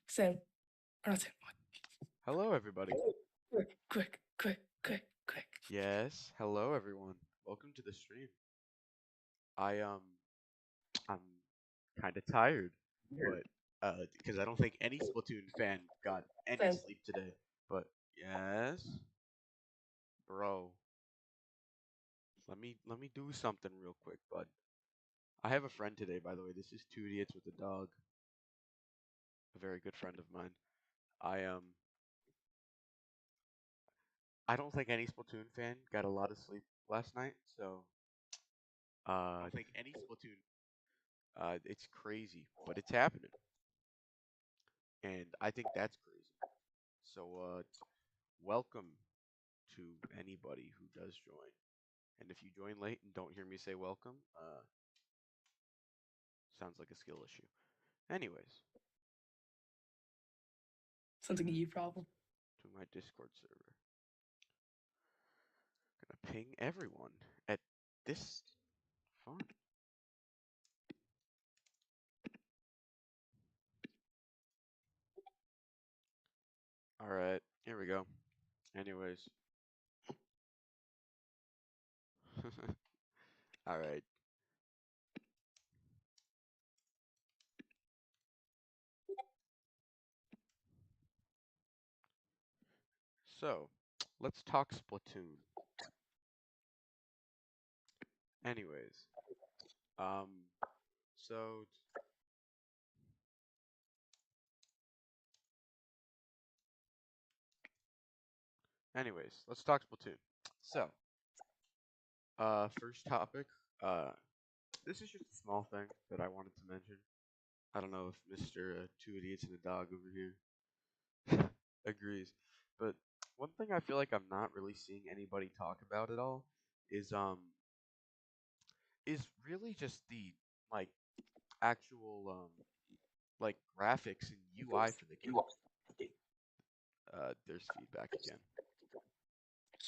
Sam. Or not Sam. Hello, everybody. Quick. Yes, hello, everyone. Welcome to the stream. I I'm kind of tired, but because I don't think any Splatoon fan got any Sam. sleep today. But yes, bro, let me do something real quick, bud. I have a friend today, by the way. This is Two Idiots with a Dog, a very good friend of mine. I I don't think any Splatoon fan got a lot of sleep last night, so I don't think any Splatoon. it's crazy, but it's happening. And I think that's crazy. So, welcome to anybody who does join. And if you join late and don't hear me say welcome, sounds like a skill issue. Anyways, Sounds like a you problem. to my Discord server. Gonna ping everyone at this fun. Alright, here we go. Anyways. Alright. So, let's talk Splatoon. Anyways. So anyways, let's talk Splatoon. So, first topic. This is just a small thing that I wanted to mention. I don't know if Mr. Two Idiots and a Dog over here agrees, but one thing I feel like I'm not really seeing anybody talk about at all is really just the like actual like graphics and UI for the game. There's feedback again.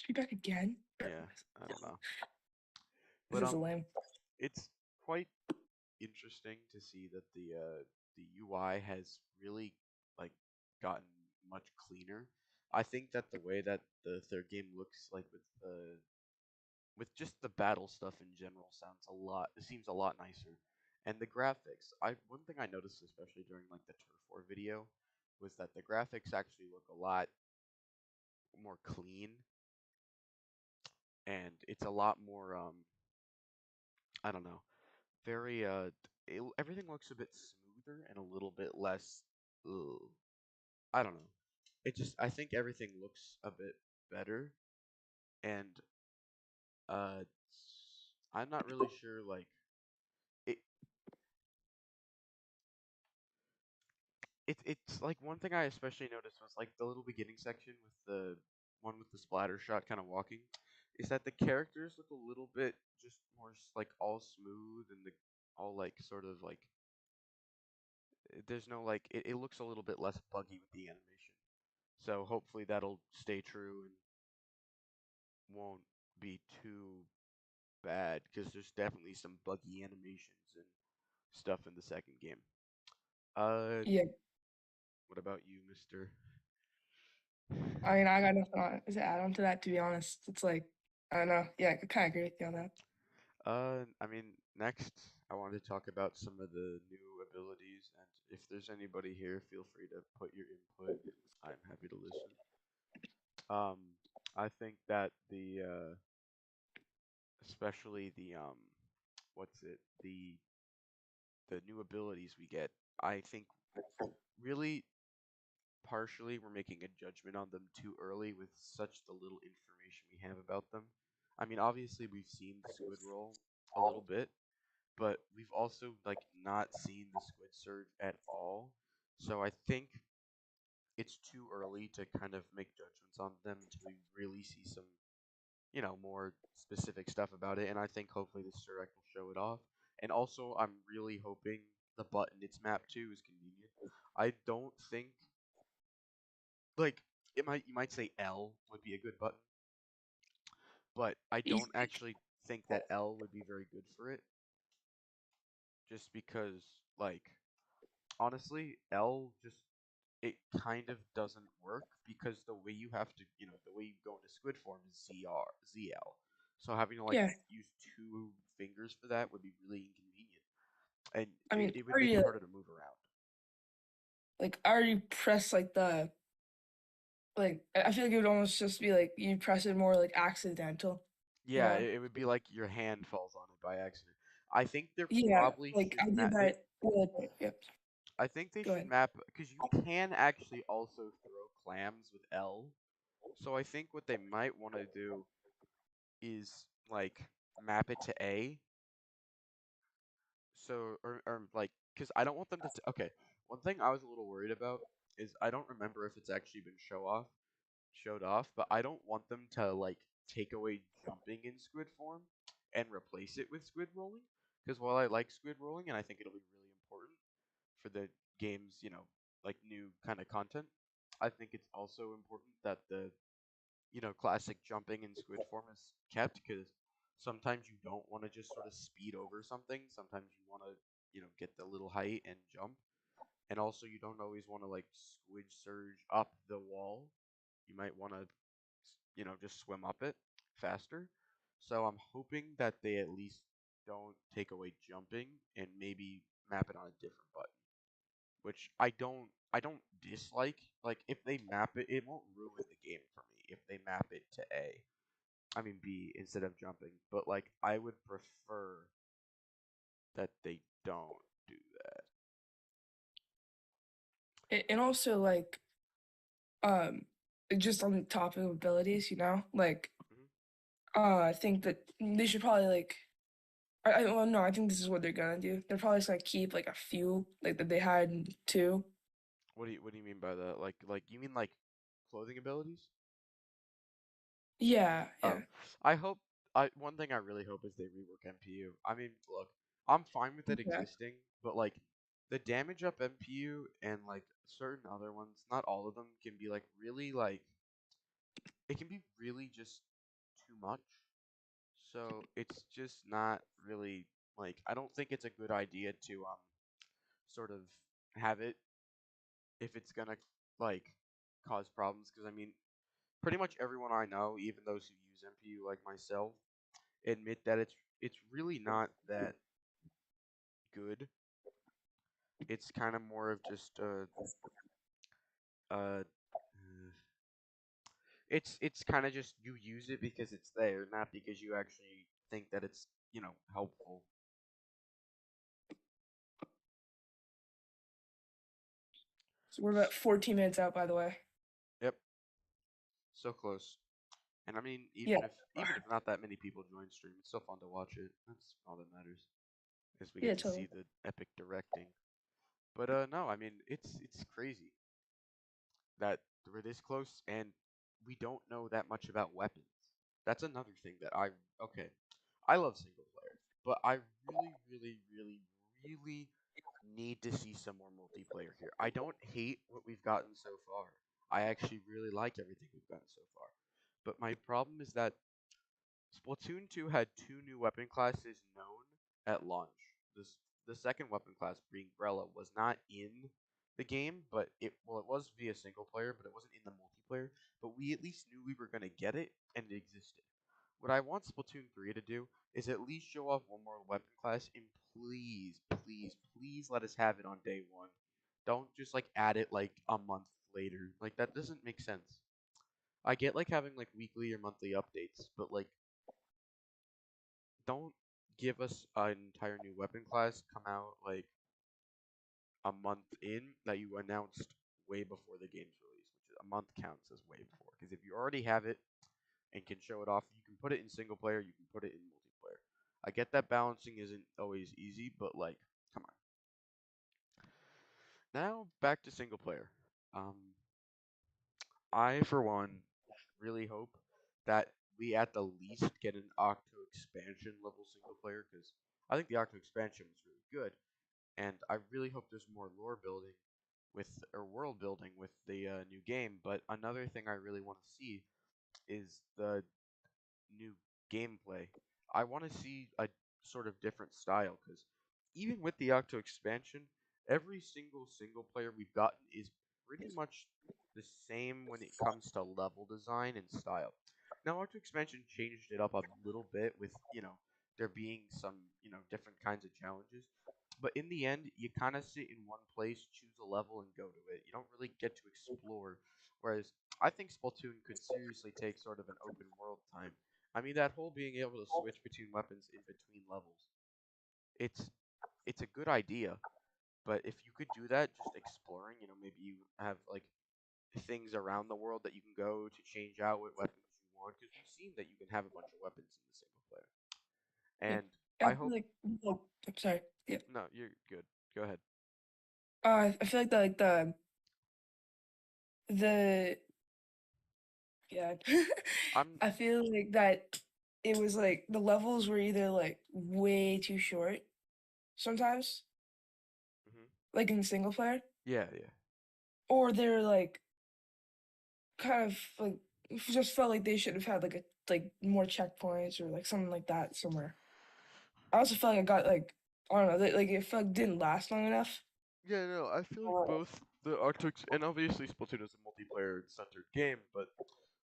Feedback again? Yeah, I don't know. This But is lame. it's quite interesting to see that the UI has really like gotten much cleaner. I think that the way that the third game looks like with just the battle stuff in general seems a lot nicer. And the graphics, one thing I noticed especially during like the Turf War video was that the graphics actually look a lot more clean and it's a lot more I don't know, very everything looks a bit smoother and a little bit less ugh, I don't know. I think everything looks a bit better and uh I'm not really sure like it it's like one thing I especially noticed was like the little beginning section with the one with the splatter shot kind of walking is that the characters look a little bit just more like all smooth and the all like sort of like there's no like it looks a little bit less buggy with the animation. So hopefully that'll stay true and won't be too bad because there's definitely some buggy animations and stuff in the second game. Yeah, What about you, Mister? I mean, I got nothing to add on to that, to be honest. It's like, I don't know. Yeah, I kind of agree with you on that. I mean, next I wanted to talk about some of the new abilities, and if there's anybody here, feel free to put your input. I'm happy to listen. Um, I think that especially what's it, the new abilities we get, I think really partially we're making a judgment on them too early with such the little information we have about them. I mean, obviously we've seen the squid roll a little bit, but we've also like not seen the squid surge at all. So I think it's too early to kind of make judgments on them until we really see some, more specific stuff about it. And I think hopefully this direct will show it off. And also, I'm really hoping the button it's mapped to is convenient. I don't think like you might say L would be a good button, but I don't actually think that L would be very good for it. Just because like honestly, L just it kind of doesn't work because the way you have to, the way you go into squid form is ZL. So having to like Yeah, use two fingers for that would be really inconvenient, and I mean, it would are make it you harder to move around. like, are you press like the like? I feel like it would almost just be like you press it more like accidental, you Yeah, know? it would be like your hand falls on it by accident. I think there Yeah, probably like should I did map. that. Yep. I think they Go should ahead. map because you can actually also throw clams with L. So I think what they might want to do is like map it to A. So or like because I don't want them to. Okay, one thing I was a little worried about is I don't remember if it's actually been showed off, but I don't want them to like take away jumping in squid form and replace it with squid rolling. Because while I like squid rolling and I think it'll be really important for the game's, like new kind of content, I think it's also important that the, classic jumping in squid form is kept because sometimes you don't want to just sort of speed over something. Sometimes you want to, get the little height and jump. And also you don't always want to like squid surge up the wall. You might want to, just swim up it faster. So I'm hoping that they at least don't take away jumping and maybe map it on a different button, which I don't dislike. Like if they map it, it won't ruin the game for me if they map it to A. I mean B instead of jumping. But like I would prefer that they don't do that. And also like just on the topic of abilities, like Mhm. I think that they should probably like well no, I think this is what they're gonna do. They're probably just gonna keep like a few like that they had in two. What do you mean by that? Like you mean like clothing abilities? Yeah, Oh, yeah. I hope. I One thing I really hope is they rework MPU. I mean, look, I'm fine with it Yeah. existing, but like the damage up MPU and like certain other ones, not all of them can be like really like it can be really just too much. So it's just not really like I don't think it's a good idea to sort of have it if it's gonna like cause problems because I mean pretty much everyone I know, even those who use MPU like myself, admit that it's really not that good. It's kind of more of just uh it's kind of just you use it because it's there, not because you actually think that it's, helpful. So we're about 14 minutes out, by the way. Yep, so close. And I mean, Yeah. even if not that many people join stream, it's still fun to watch it. That's all that matters. Is we Yeah, get to totally. see the epic directing. But no, I mean it's crazy that we're this close and we don't know that much about weapons. That's another thing that okay. I love single player, but I really, really, really, really need to see some more multiplayer here. I don't hate what we've gotten so far. I actually really like everything we've gotten so far. But my problem is that Splatoon 2 had two new weapon classes known at launch. The second weapon class, being Brella, was not in the game, but it was via single player, but it wasn't in the multiplayer. But we at least knew we were gonna get it, and it existed. What I want Splatoon 3 to do is at least show off one more weapon class, and please, please, please let us have it on day one. Don't just like add it like a month later. Like that doesn't make sense. I get like having like weekly or monthly updates, but like don't give us an entire new weapon class come out like a month in that you announced way before the game's release, which is a month counts as way before. Because if you already have it and can show it off, you can put it in single player, you can put it in multiplayer. I get that balancing isn't always easy, but like, come on. Now back to single player. Um, I for one really hope that we at the least get an Octo expansion level single player because I think the Octo expansion was really good. And I really hope there's more lore building with or world building with the new game. But another thing I really want to see is the new gameplay. I want to see a sort of different style because even with the Octo expansion, every single player we've gotten is pretty much the same when it comes to level design and style. Now, Arctic Expansion changed it up a little bit with, there being some, different kinds of challenges. But in the end, you kind of sit in one place, choose a level, and go to it. You don't really get to explore. Whereas I think Splatoon could seriously take sort of an open world time. I mean, that whole being able to switch between weapons in between levels, it's it's a good idea. But if you could do that, just exploring, maybe you have like things around the world that you can go to change out what weapons you want, because we've seen that you can have a bunch of weapons in the single player. Yeah. And I I feel hope. like I'm sorry. Yeah. No, you're good. Go ahead. I feel like the yeah. I'm. I feel like that it was like the levels were either like way too short sometimes, Mhm. like in single player, Yeah, yeah. or they're like kind of like just felt like they should have had like more checkpoints or like something like that somewhere. I also felt like I got like I don't know, like it felt like didn't last long enough. Yeah, no, I feel like Uh, both the Arctic and obviously Splatoon is a multiplayer centered game, but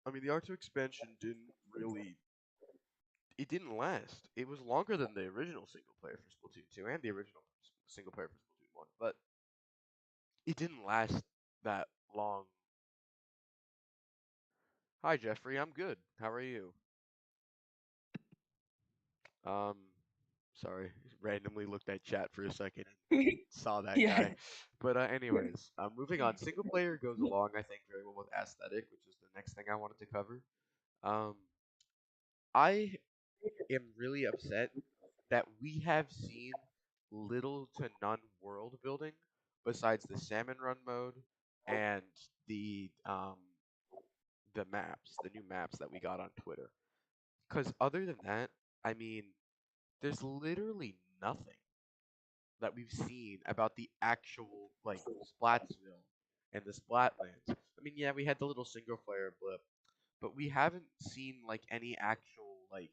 I mean the Arctic expansion didn't really it didn't last. It was longer than the original single player for Splatoon 2 and the original single player for Splatoon 1, but it didn't last that long. Hi Jeffrey, I'm good. How are you? Um sorry, randomly looked at chat for a second and saw that guy. yeah. But anyways, moving on. Single player goes along, I think, very well with aesthetic, which is the next thing I wanted to cover. Um, I am really upset that we have seen little to none world building besides the Salmon Run mode and the maps, the new maps that we got on Twitter. Because other than that, I mean, there's literally nothing that we've seen about the actual like Splatsville and the Splatlands. I mean, yeah, we had the little single player blip, but we haven't seen like any actual like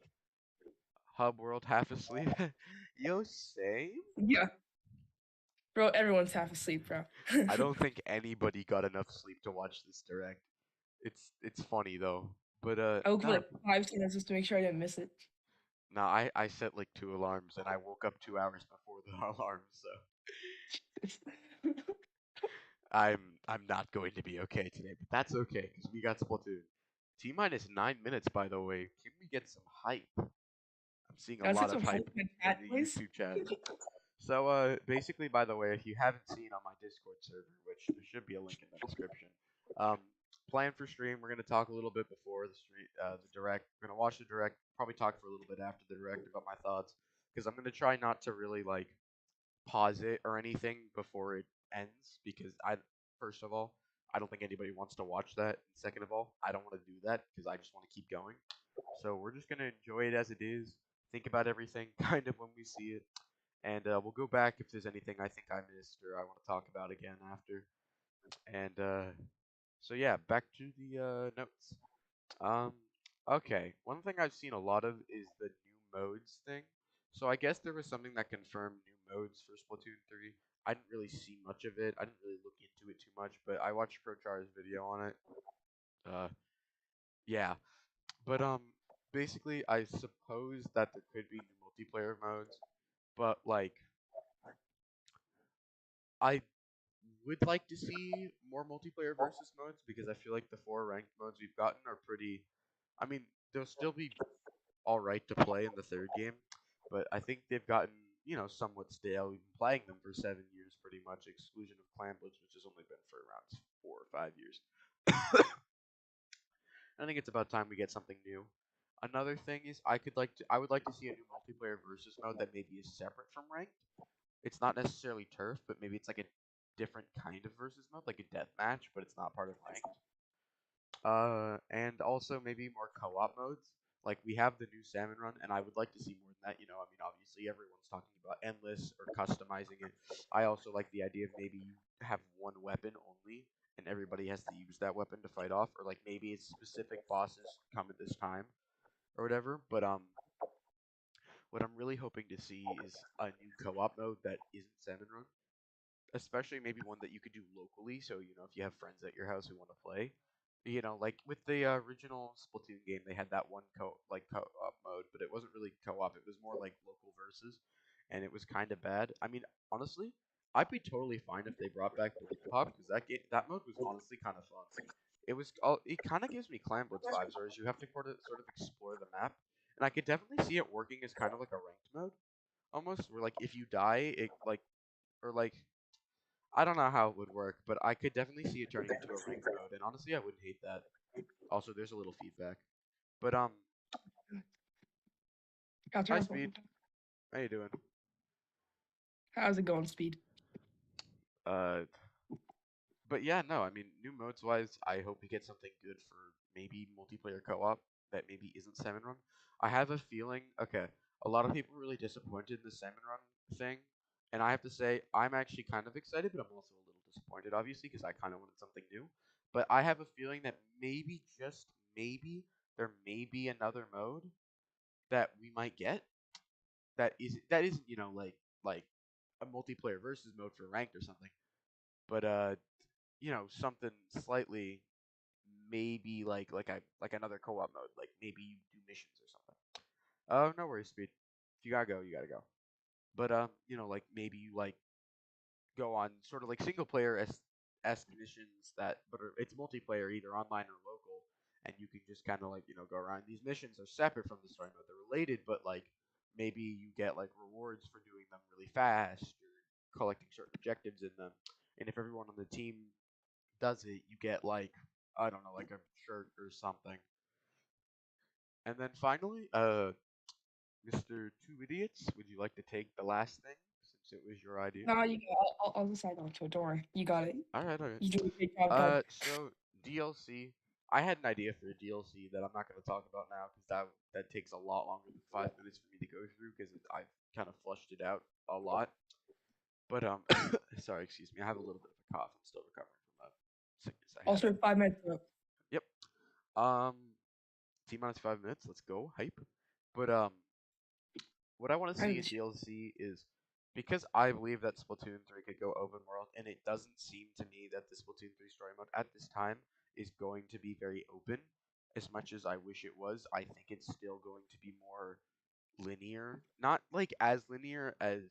hub world half asleep. Yo, same. Yeah. Bro, everyone's half asleep, bro. I don't think anybody got enough sleep to watch this direct. It's funny though, but I woke up no, like 5 times just to make sure I didn't miss it. no, I set like 2 alarms and I woke up 2 hours before the alarm, so I'm not going to be okay today, but that's okay because we got Splatoon. T minus 9 minutes, by the way. Can we get some hype? I'm seeing a Let's lot get of some hype hype in the in chat, the please. YouTube chat. So basically, by the way, if you haven't seen on my Discord server, which there should be a link in the description, um, plan for stream. We're gonna talk a little bit before the direct. We're gonna watch the direct. Probably talk for a little bit after the direct about my thoughts because I'm gonna try not to really like pause it or anything before it ends because first of all, I don't think anybody wants to watch that. And second of all, I don't want to do that because I just want to keep going. So we're just gonna enjoy it as it is. Think about everything kind of when we see it, and we'll go back if there's anything I think I missed or I want to talk about again after. And so yeah, back to the notes. Um, okay, one thing I've seen a lot of is the new modes thing. So I guess there was something that confirmed new modes for Splatoon 3. I didn't really see much of it. I didn't really look into it too much, but I watched Crochar's video on it. Uh, yeah, but basically, I suppose that there could be new multiplayer modes, but like I would like to see more multiplayer versus modes because I feel like the 4 ranked modes we've gotten are pretty. I mean, they'll still be all right to play in the third game, but I think they've gotten somewhat stale. We've been playing them for 7 years, pretty much, exclusion of Clan Blitz, which has only been for around 4 or 5 years. I think it's about time we get something new. Another thing is I would like to see a new multiplayer versus mode that maybe is separate from ranked. It's not necessarily turf, but maybe it's like a different kind of versus mode, like a death match, but it's not part of ranked. And also maybe more co-op modes. Like we have the new Salmon Run, and I would like to see more than that. I mean, obviously everyone's talking about endless or customizing it. I also like the idea of maybe you have one weapon only, and everybody has to use that weapon to fight off, or like maybe it's specific bosses come at this time or whatever. But what I'm really hoping to see is a new co-op mode that isn't Salmon Run. especially maybe one that you could do locally. So if you have friends at your house who want to play, like with the original Splatoon game, they had that one co-op mode, but it wasn't really co-op. It was more like local versus, and it was kind of bad. I mean, honestly, I'd be totally fine if they brought back the co-op because that mode was honestly kind of fun. It kind of gives me Clan Blitz vibes, whereas you have to sort of explore the map, and I could definitely see it working as kind of like a ranked mode almost, where like if you die, it like or like I don't know how it would work, but I could definitely see it turning into a ranked mode, and honestly, I wouldn't hate that. Also, there's a little feedback, but Got hi your Speed, how you doing? How's it going, Speed? Uh, but yeah, no, I mean, new modes wise, I hope we get something good for maybe multiplayer co-op that maybe isn't Salmon Run. I have a feeling, okay, a lot of people were really disappointed in the Salmon Run thing, and I have to say, I'm actually kind of excited, but I'm also a little disappointed, obviously, because I kind of wanted something new. But I have a feeling that maybe, just maybe, there may be another mode that we might get that isn't like a multiplayer versus mode for ranked or something, but something slightly maybe like another co-op mode, like maybe you do missions or something. Oh, no worries, Speed. If you gotta go, you gotta go. But like maybe you like go on sort of like single player esque missions it's multiplayer either online or local, and you can just kind of like go around. These missions are separate from the story mode; they're related, but like maybe you get like rewards for doing them really fast or collecting certain objectives in them. And if everyone on the team does it, you get like I don't know, like a shirt or something. And then finally, Mr. Two Idiots, would you like to take the last thing since it was your idea? No, I'll decide onto it. Don't worry. You got it. All right, all right. You do a great job, bud. So DLC, I had an idea for a DLC that I'm not going to talk about now because that takes a lot longer than 5 minutes for me to go through because I've kind of flushed it out a lot. But sorry, excuse me. I have a little bit of a cough. I'm still recovering from that sickness I had. Also, 5 minutes up. Yep. Um, T-minus 5 minutes. Let's go. Hype. But what I want to see in DLC is because I believe that Splatoon 3 could go open world, and it doesn't seem to me that the Splatoon 3 story mode at this time is going to be very open. As much as I wish it was, I think it's still going to be more linear, not like as linear as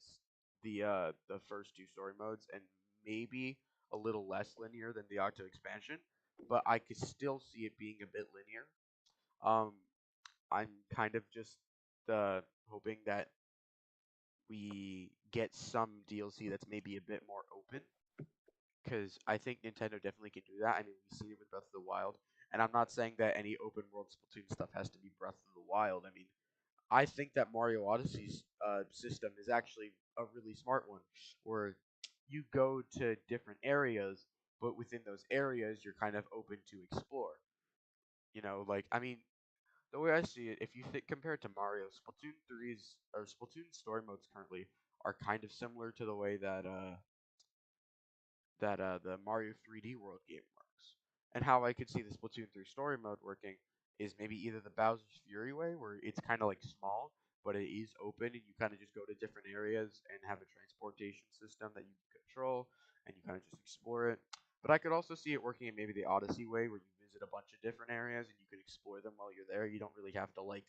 the first two story modes, and maybe a little less linear than the Octo expansion, but I could still see it being a bit linear. Um, I'm kind of just hoping that we get some DLC that's maybe a bit more open, because I think Nintendo definitely can do that. I mean, we've seen it with Breath of the Wild, and I'm not saying that any open world Splatoon stuff has to be Breath of the Wild. I mean, I think that Mario Odyssey's system is actually a really smart one, where you go to different areas, but within those areas, you're kind of open to explore. Like I mean, the way I see it, if you compare it to Mario, Splatoon story modes currently are kind of similar to the way that the Mario 3D World game works. And how I could see the Splatoon 3 story mode working is maybe either the Bowser's Fury way, where it's kind of like small, but it is open, and you kind of just go to different areas and have a transportation system that you can control, and you kind of just explore it. But I could also see it working in maybe the Odyssey way, where you visit a bunch of different areas and you can explore them while you're there. You don't really have to like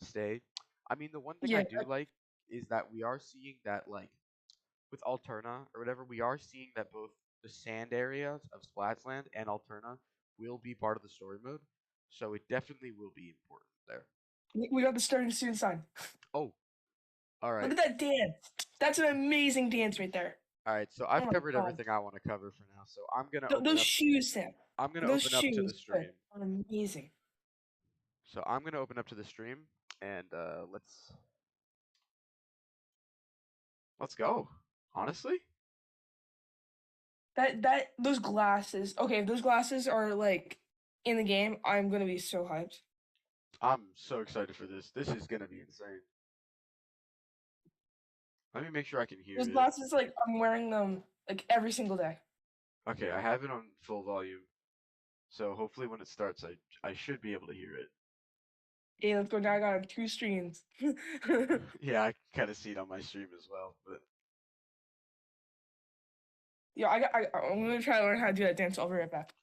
stay. I mean, the one thing I Yeah, do like is that we are seeing that like with Alterna or whatever, we are seeing that both the sand areas of Splatsland and Alterna will be part of the story mode. So it definitely will be important there. we got the starting soon sign. Oh, all Look right. at that dance. That's an amazing dance right there. All right, so Oh I've my covered god. everything I want to cover for now. So I'm gonna open Those up. shoes, Sam. I'm gonna Those open up to the shoes stream. are amazing. So I'm gonna open up to the stream, and let's go. Honestly, Those glasses. Okay, if those glasses are like in the game, I'm gonna be so hyped. I'm so excited for this. This is gonna be insane. Let me make sure I can hear Those it. glasses, like I'm wearing them like every single day. Okay, I have it on full volume. So hopefully when it starts, I should be able to hear it. Hey, let's go. Now I got 2 streams. Yeah, I kind of see it on my stream as well. But Yeah, I'm gonna try to learn how to do that dance. I'll be right back.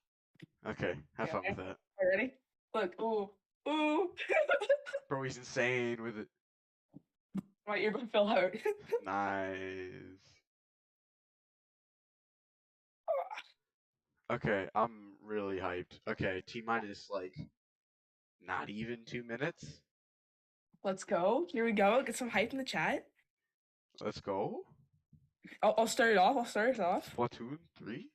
Okay, have Yeah, fun okay. with that. Are you ready? Look, ooh. Bro, he's insane with it. My earbud fell out. Nice. Okay, I'm really hyped. Okay, T-minus like not even 2 minutes. Let's go. Here we go. Get some hype in the chat. Let's go. I'll start it off. I'll start it off. Splatoon 3?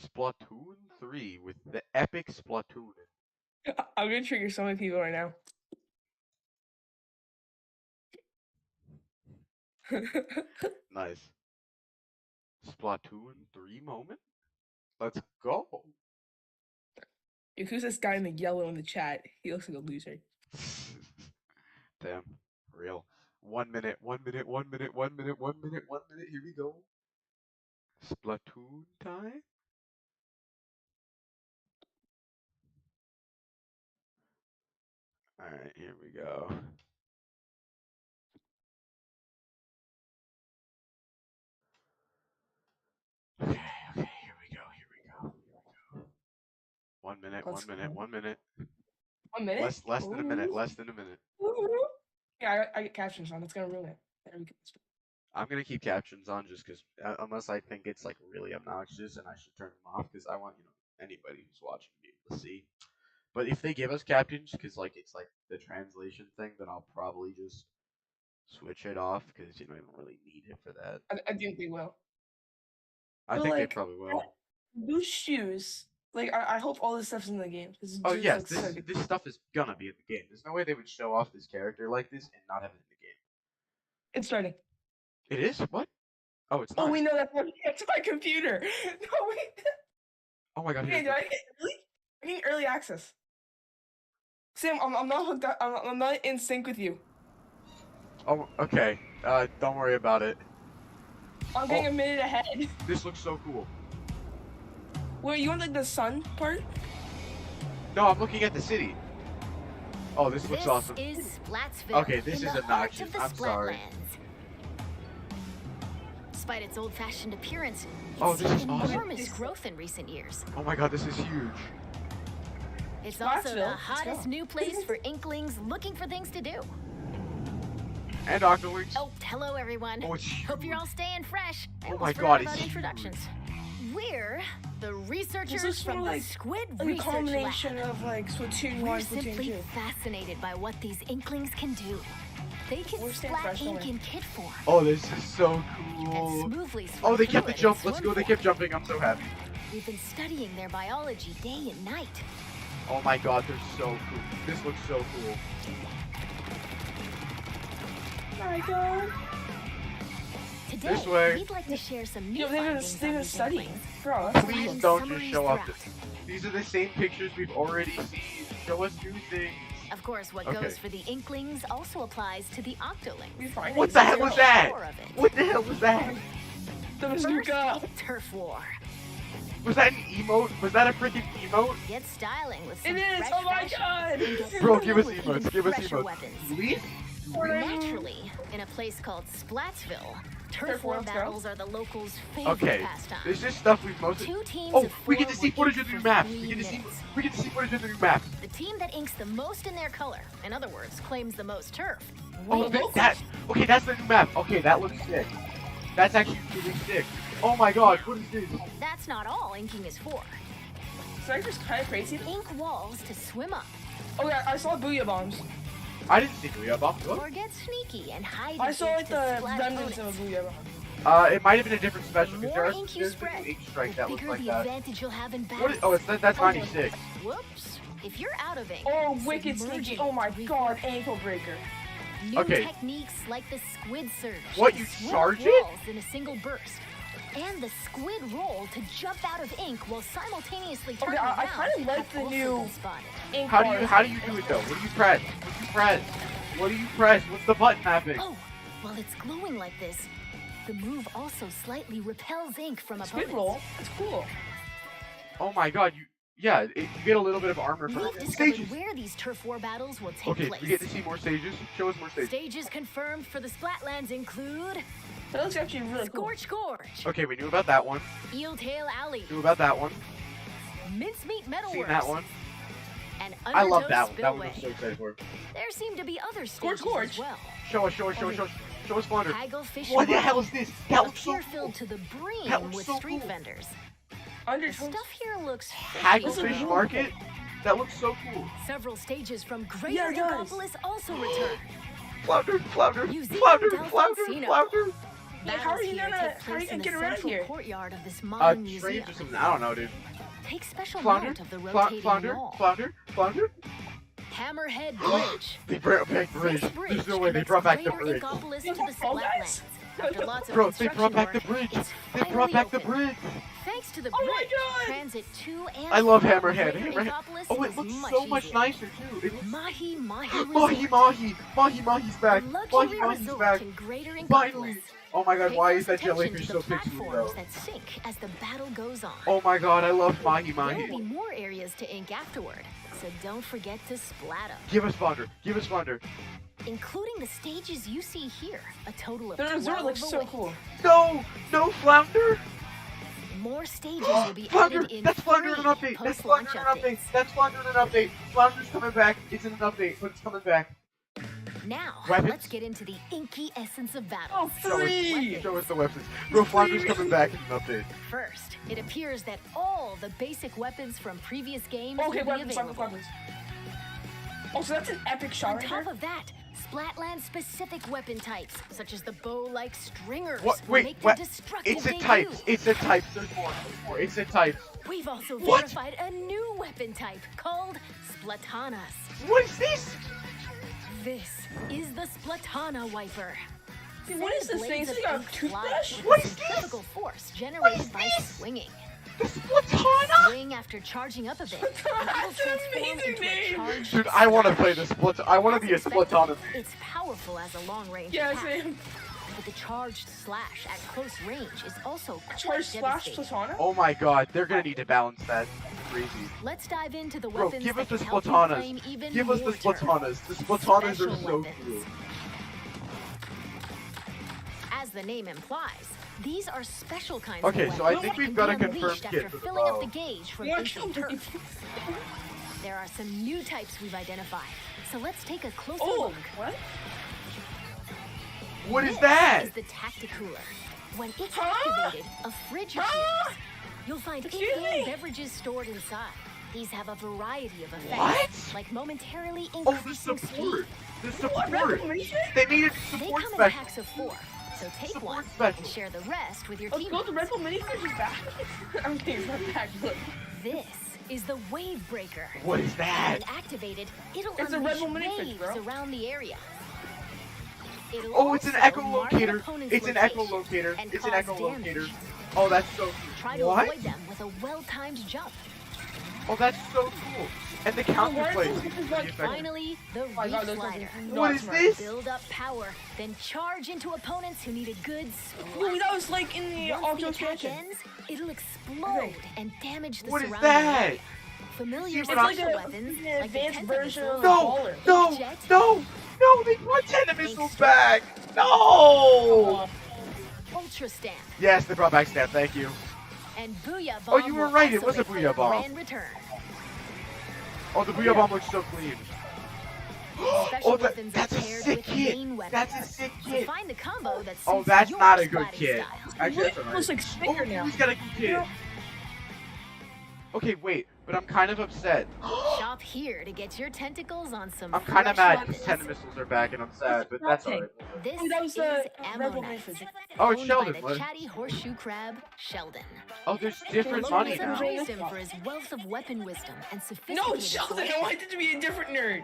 Splatoon 3 with the epic Splatoon. I'm gonna trigger so many people right now. Nice. Splatoon 3 moment? Let's go. Dude, who's this guy in the yellow in the chat? He looks like a loser. Damn. Real. 1 minute, 1 minute, 1 minute, 1 minute, 1 minute, 1 minute. Here we go. Splatoon time? Alright, here we go. Okay, here we go. 1 minute, Let's 1 minute, go. 1 minute. 1 minute? Less than a minute, Ooh. less than a minute. Ooh. Yeah, I get captions on. It's gonna ruin it. There we go. I'm gonna keep captions on just because, unless I think it's like really obnoxious and I should turn them off, because I want anybody who's watching to be able to see. But if they give us captions, because like it's like the translation thing, then I'll probably just switch it off because I don't really need it for that. I think they will. I But, think they like, probably will. Those shoes. Like, I hope all this stuff's in the game. Oh yes, this stuff is gonna be in the game. There's no way they would show off this character like this and not have it in the game. It's starting. It is? What? Oh, it's not. Oh, we know that. It's my computer. No, wait. Oh my god. Okay, did I get really? I need early access. Sam, I'm not hooked up. I'm not in sync with you. Oh, okay. Don't worry about it. I'm getting a minute ahead. This looks so cool. Wait, you want like the sun part? No, I'm looking at the city. Oh, this looks awesome. This is Splatsville. Okay, this in is the heart obnoxious. of the I'm sorry. Splatlands. Despite its old-fashioned appearance, Oh, it's this is seen awesome. enormous growth in recent years. Oh my god, this is huge. It's also the Splatsville, let's hottest go. new place for inklings looking for things to do. And Octolings. Oh, hello everyone. Oh, it's huge. Hope you're all staying fresh. I Oh almost my forgot god, about it's introductions. We're the researchers This is from more the like Squid a Research combination Lab. of like Splatoon 1, We're Splatoon simply 2. fascinated by what these inklings can do. They can We're staying splat fresh, don't ink we? in kit form Oh, this is so and cool. smoothly swim Oh, they kept through the it in jump. Let's swim go. They form. kept jumping. I'm so happy. We've been studying their biology day and night. Oh my god, they're so cool. This looks so cool. My god. Today, This way. we'd like to share some new Yo, they've findings been on these studying. inklings. Bro, that's Please Providing don't just summaries show off throughout. These are the same pictures we've already seen. Show us new things. Of course, what Okay. goes for the inklings also applies to the octolings. we find What it. the hell was that? More of it. What the hell was that? The First, bazooka. turf war. Was that an emote? Was that a freaking emote? Get styling with some It is. fresh Oh my fashion. god. And get Bro, cool give us with emotes. even Give us fresher emotes. weapons. Please? Naturally, in a place called Splatsville, turf war Let's go. battles are the locals' favorite Okay. pastime. This is stuff we've mostly. Two teams Oh, of we four get to see working footage of the new for map. 3 We get to see. minutes. We get to see footage of the new map. The team that inks the most in their color, in other words, claims the most turf. Oh, that. Okay, that's the new map. Okay, that looks sick. That's actually really sick. Oh my god, what is this? That's not all inking is for. So I just kind of crazy. Ink walls to swim up, Oh yeah, I saw booyah bombs. I didn't see Booyah Bomb. or get sneaky and hide I saw like against the splat remnants of a opponents. booyah bomb. It might have been a different special because More ink you there's been spread, ink strike that the looks bigger like the that. advantage you'll have in What battle. is, oh, that's 96. Whoops! If you're out of ink, Oh, wicked submerge sneaky. it Oh my to god, refill. ankle breaker. New Okay. techniques like the squid surge. What, to you swim charge it? walls in a single burst. And the squid roll to jump out of ink while simultaneously turning I around. kinda like have the also new- been spotted. Ink How do bars. you do it though? What do you press? What do you press? What do you press? What's the button mapping? Oh, while it's glowing like this, the move also slightly repels ink from Squid opponents. roll. That's cool. Oh my god, you get a little bit of armor We've from discovered stages. where these turf war battles will take Okay, place. we get to see more stages. Show us more stages. Stages confirmed for the Splatlands include That looks actually really cool. Scorch Gorge, Okay, we knew about that one. Eel Tail Alley, Knew about that one. Mincemeat Metalworks, Seen that one. and I love Undertow that one. That one Spillway. was so excited for. There seem to be other Scorch stages Gorge. as well. Show us, show us Flounder. Hagglefish What the Market, hell is this? That a looks so pier cool. filled to the That brim looks with so street cool. vendors. The Undertow. stuff here looks fishy. Hagglefish Market? That looks so cool. Several stages from Greater Yeah, it does. Inkopolis also return. Flounder, Museum Flounder, del Flounder, Falsino. Flounder. Like, how are Battles you here gonna take how are you place gonna in the get around central here? courtyard of this modern museum. Trains or something. I don't know, dude. Take special Flounder, note of the rotating wall. Flounder. Hammerhead Bridge. They brought back the bridge. This bridge There's no way they connects brought back the Greater bridge. Inkopolis to You the want Fall Guys? Splatlands. After lots of Bro, they construction brought back the work, bridge. it's They brought finally back the open. bridge. Thanks to the Oh my bridge, God! transit to and I love from Hammerhead. Greater Hammerhead. Inkopolis Oh, it is looks much so much easier. nicer too. It looks Mahi Mahi Resort. Mahi's back. A luxury Mahi's resort back. in Greater Finally. Inkopolis. Oh my god, Pay why close is that attention jellyfish to so the pixely platforms though? that sink as the battle goes on. Oh my god, I love Mahi There will be Mahi. more areas to ink afterward, so don't forget to splat 'em. Give us Flounder. Give us Flounder. Including the stages you see here, a total of The 12 resort looks so await. cool. No Flounder. More stages will be Flounder. added in That's Flounder in free an update. That's post-launch Flounder in an update. updates. That's Flounder in an update. Flounder's coming back. It's in an update, but it's coming back. Now, Weapons? let's get into the inky essence of battle. Oh, free! Show us the weapons. Bro, Flounder's coming back in an update. First, it appears that all the basic weapons from previous games Okay, will be weapons, available. weapons. Oh, so that's an epic shot On right top there. of that, Splatland-specific weapon types, such as the bow-like stringers, What? will Wait, make what? their destructive It's in debut. types. It's in types. There's more. There's more. It's in types. We've also What? verified a new weapon type called Splatanas. What is this? This is the Splatana Wiper. Dude, what is this Blades thing? Is of this like a ink fly toothbrush? with What a is this? centrifugal force generated is by this? swinging. The Splatana? Swing after charging up a bit, and it'll That's an transform amazing into a name. charged Dude, I want to play the Splat. I want to be a As expected, Splatana. It's powerful as a long-range Yeah, attack, same. but the charged slash at close range is also quite Charge slash devastating. Platana? Oh my god, they're gonna need to balance that. Crazy. Let's dive into the Bro, weapons give us that the can help you Splatanas. claim even Give us the more turn. Splatanas. The Splatanas are Special so weapons. cool. As the name implies, these are special kinds Okay, of so I weapons think that we've can got be a confirmed unleashed kit after for the filling up bow. the gauge from Yeah, ancient turf. There are some new types we've identified, so let's take a closer Oh, look. what? What is This that? is the Tacticooler. When it's Huh? activated, a fridge Huh? appears. You'll find Excuse in-game me? beverages stored inside. These have a variety of effects, What? like momentarily Oh, the increasing support. speed. The What? support. Reclamation? They needed They support come in special. packs of 4, so take Support one special. and share the rest with your Let's go. teammates. The Red Bull minifish is back. I'm kidding, it's not back. Look. This is the Wave Breaker. What is that? When activated, it'll It's a Red unleash Bull minifish, waves bro. around the area. It'll Oh, it's an also mark an echolocator. opponent's It's an location echolocator. and It's an cause echolocator. damage. Oh, that's so Try to cool. What? avoid them with a well-timed jump. Oh, that's so cool. And the counter why plays. is this pretty like effective. Finally, the Oh my god, those Reflider. are What is this? Build up power, then charge into opponents who need a good Louis, splat. that was like in the Once Auto the attack expansion. ends, it'll explode and damage the What is surrounding that? area. Familiar See what I'm- special It's like weapons, an like the advanced Tenta version missile, of No, Baller. no, Jet. no, they brought Tenta missiles back. No. Ultra Stamp, Yes, they brought back Snap. Thank you. and Booyah Oh, Bomb you were will right, it also was a make Booyah Bomb. grand return. Oh, the Booyah Bomb looks so clean. Special Oh, weapons that's are a paired sick with kit. main weapons. That's a sick So kit. find the combo that suits Oh, that's your not a good splatting kit. style. Actually, that's It alright. looks like Oh, Stinger now. he's got a good kit. Okay, wait, but I'm kind of upset. Shop here to get your tentacles on some I'm kind of fresh mad because weapons. Tenta missiles are back, and I'm sad, but that's alright. This Oh, that was is the Ammo Red Bull Knights, minifish. Oh, it's owned Sheldon. by the What? chatty horseshoe crab, Sheldon. Oh, there's different Look, money it's now. a praised him for his wealth of weapon wisdom and No, sophisticated Sheldon, swords. I wanted it to be a different nerd.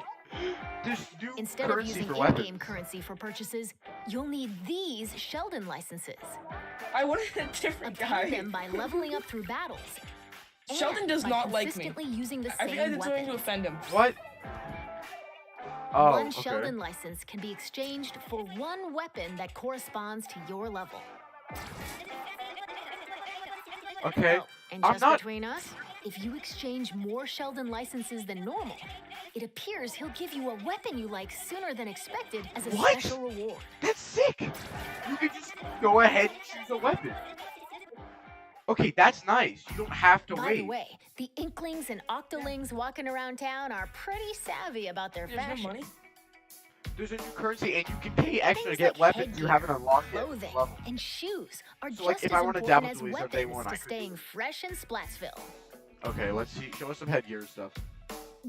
There's new Instead of currency using for weapons. in-game currency for purchases, you'll need these Sheldon licenses. I wanted a different Obtain guy. them by leveling up through battles. and Sheldon does by not like me. consistently using the I same think I did something to weapon. offend him. What? Oh, One okay. Sheldon license can be exchanged for one weapon that corresponds to your level. Okay. Oh, and I'm just not- between us, if you exchange more Sheldon licenses than normal, it appears he'll give you a weapon you like sooner than expected as a What? special reward. That's sick. Look! You can just go ahead and choose a weapon. Okay, that's nice. You don't have to By wait. the way, the Inklings and Octolings walking around town are pretty savvy about their There's no fashion. money. There's a new currency, and you can pay extra to Things get like weapons you headgear, haven't unlocked yet. Clothing Level. and shoes are So, like, just if as I wanna important dabble as to these on day weapons one, I to could staying do it. fresh in Splatsville. Okay, let's see. Show us some headgear stuff.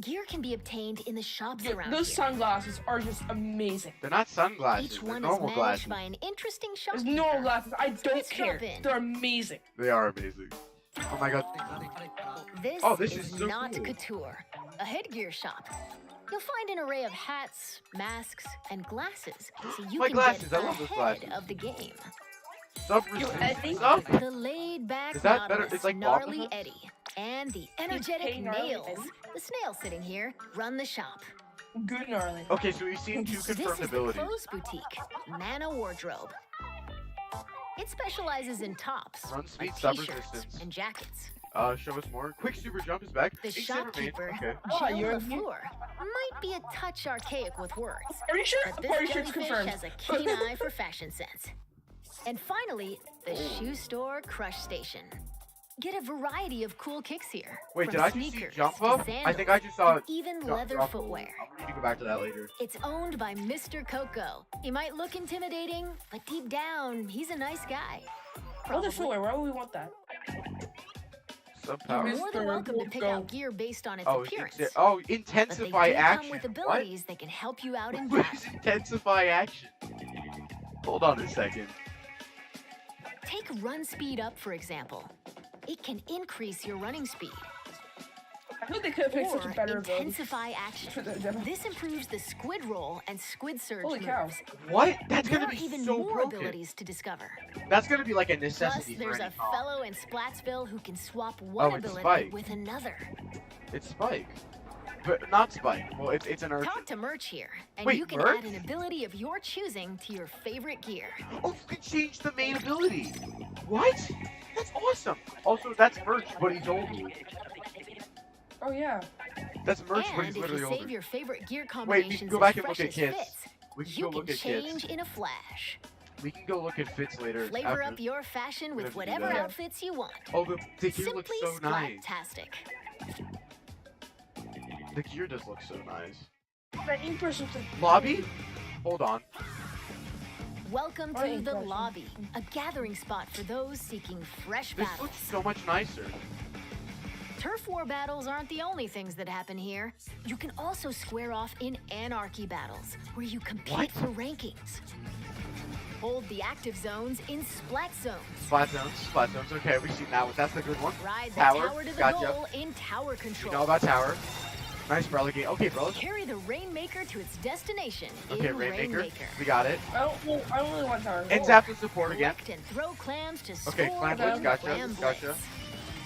Gear can be obtained in the shops Dude, around those here. sunglasses are just amazing. They're not sunglasses. Each They're one is normal managed glasses. by an interesting There's shopkeeper. normal glasses. I don't Let's care. drop in. They're amazing. They are amazing. Oh my god. This, Oh, this is is so not cool. couture, a headgear shop. You'll find an array of hats, masks, and glasses, so you My can glasses, get I love those ahead glasses. of the game. Eddie? Sub. The laid-back Is that better? Nautilus, It's like Gnarly Bob Eddie, and the energetic Hey, Gnarly Nails, Eddie? the snail sitting here, run the shop. Good gnarly. Okay, so we've seen two This confirmed is the abilities. clothes boutique, Mana Wardrobe. It specializes in tops, Run speed, like sub t-shirts resistance. and jackets. Show us more. Quick super jump is back. The Ink Saver Main. shopkeeper, Okay. Oh, Jill you're- LaFleur, might be a touch archaic with words, Are you sure? but this Are you sure it's jellyfish confirmed? has a keen eye for fashion sense. And finally, the Oh. shoe store Crush Station. Get a variety of cool kicks here. Wait, from did I just see sneakers jump to up? I think I sandals, just saw and even jump leather up. footwear. We need to go back to that later. It's owned by Mr. Coco. He might look intimidating, but deep down, he's a nice guy. Leather Probably. footwear. Why would we want that? Sub You're power. more than Mr. welcome to pick Coco. out gear based on its Oh, appearance. oh, But they intensify do action. come with What? abilities that can help you out in What battle. is intensify action? Hold on a second. Take run speed up, for example. It can increase your running speed. I think they could have picked such a Or better ability. intensify for action. the demo. This improves the squid roll and squid surge Holy moves. cow. What? That's There gonna are be even so more broken. abilities to discover. That's gonna be like a Plus, necessity for there's any a comp. fellow in Splatsville who can swap one Oh, it's ability Spike. with another. It's Spike. But not Spike. Well, it's an urchin. Talk to Merch here, and Wait, you can Merch? add an ability of your choosing to your favorite gear. Oh, you can change the main ability. What? That's awesome. Also, that's Merch, but he's older. Oh yeah. That's Merch, but And he's if literally you older. save your favorite gear Wait, we combinations can go back as and look fresh at as kits. fits, We can you go can look at change kits. in a flash. We can go look at fits later. Flavor after. up your fashion We have with to do whatever that. outfits you want. Oh, the gear looks Simply so nice. splat-tastic. The gear does look so nice. That in-person thing. Lobby? Hold on. Welcome Or to in the person. lobby, a gathering spot for those seeking fresh This battles. looks so much nicer. Turf war battles aren't the only things that happen here. You can also square off in anarchy battles, where you compete What? for rankings. Hold the active zones in splat zones. Splat zones. Okay, we've seen that one. That's the good one. Ride the Tower, tower to the gotcha. goal in tower We control. know about tower. Nice relegate. Okay, bro. Carry the Rainmaker to its destination Okay, in Rainmaker. Rainmaker. We got it. I don't really want tower. And zap the support again. Collect and throw clams to Okay, score clam the blitz, gotcha, clam gotcha. blitz.